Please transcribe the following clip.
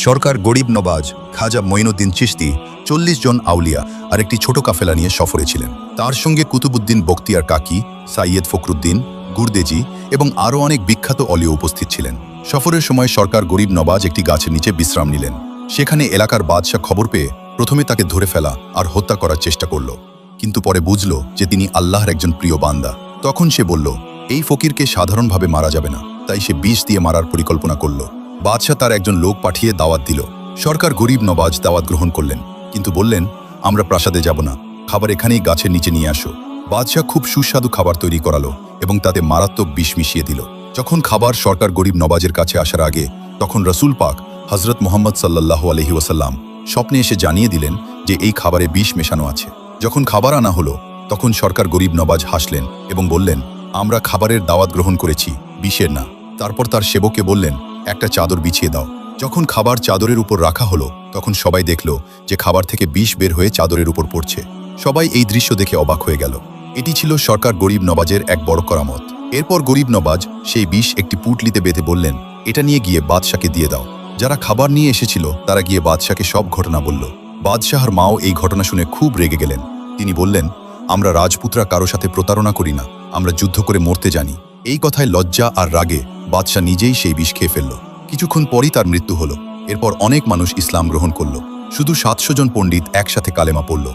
সরকার গরিব নবাজ খাজা মঈনুদ্দিন চিশতি ৪০ জন আউলিয়া আর একটি ছোট কাফেলা নিয়ে সফরে ছিলেন। তার সঙ্গে কুতুবুদ্দিন বখতিয়ার কাকি, সাইয়েদ ফখরুদ্দিন, গুরদেজি এবং আরও অনেক বিখ্যাত অলিও উপস্থিত ছিলেন। সফরের সময় সরকার গরিব নবাজ একটি গাছের নিচে বিশ্রাম নিলেন। সেখানে এলাকার বাদশাহ খবর পেয়ে প্রথমে তাকে ধরে ফেলা আর হত্যা করার চেষ্টা করল, কিন্তু পরে বুঝল যে তিনি আল্লাহর একজন প্রিয় বান্দা। তখন সে বলল, এই ফকিরকে সাধারণভাবে মারা যাবে না, তাই সে বিষ দিয়ে মারার পরিকল্পনা করল। বাদশাহ তার একজন লোক পাঠিয়ে দাওয়াত দিল। সরকার গরিব নবাজ দাওয়াত গ্রহণ করলেন, কিন্তু বললেন, আমরা প্রাসাদে যাব না, খাবার এখানেই গাছের নিচে নিয়ে আসো। বাদশাহ খুব সুস্বাদু খাবার তৈরি করালো এবং তাতে মারাত্মক বিষ মিশিয়ে দিল। যখন খাবার সরকার গরিব নবাজের কাছে আসার আগে, তখন রসুল পাক হজরত মুহাম্মদ সাল্লাল্লাহু আলাইহি ওয়াসাল্লাম স্বপ্নে এসে জানিয়ে দিলেন যে এই খাবারে বিষ মেশানো আছে। যখন খাবার আনা হলো, তখন সরকার গরিব নবাজ হাসলেন এবং বললেন, আমরা খাবারের দাওয়াত গ্রহণ করেছি, বিষের না। তারপর তার সেবককে বললেন, একটা চাদর বিছিয়ে দাও। যখন খাবার চাদরের উপর রাখা হলো, তখন সবাই দেখল যে খাবার থেকে বিষ বের হয়ে চাদরের উপর পড়ছে। সবাই এই দৃশ্য দেখে অবাক হয়ে গেল। এটি ছিল সরকার গরিব নবাজের এক বড় করামত। এরপর গরিব নবাজ সেই বিষ একটি পুঁটলিতে বেঁধে বললেন, এটা নিয়ে গিয়ে বাদশাকে দিয়ে দাও। যারা খাবার নিয়ে এসেছিল তারা গিয়ে বাদশাকে সব ঘটনা বলল। বাদশাহর মাও এই ঘটনা শুনে খুব রেগে গেলেন। তিনি বললেন, আমরা রাজপুতরা কারো সাথে প্রতারণা করি না, আমরা যুদ্ধ করে মরতে জানি। এই কথায় লজ্জা আর রাগে বাদশাহ নিজেই সেই বিষ খেয়ে ফেলল। কিছুক্ষণ পরই তার মৃত্যু হলো। এরপর অনেক মানুষ ইসলাম গ্রহণ করল। শুধু ৭০০ জন পণ্ডিত একসাথে কালেমা পড়ল।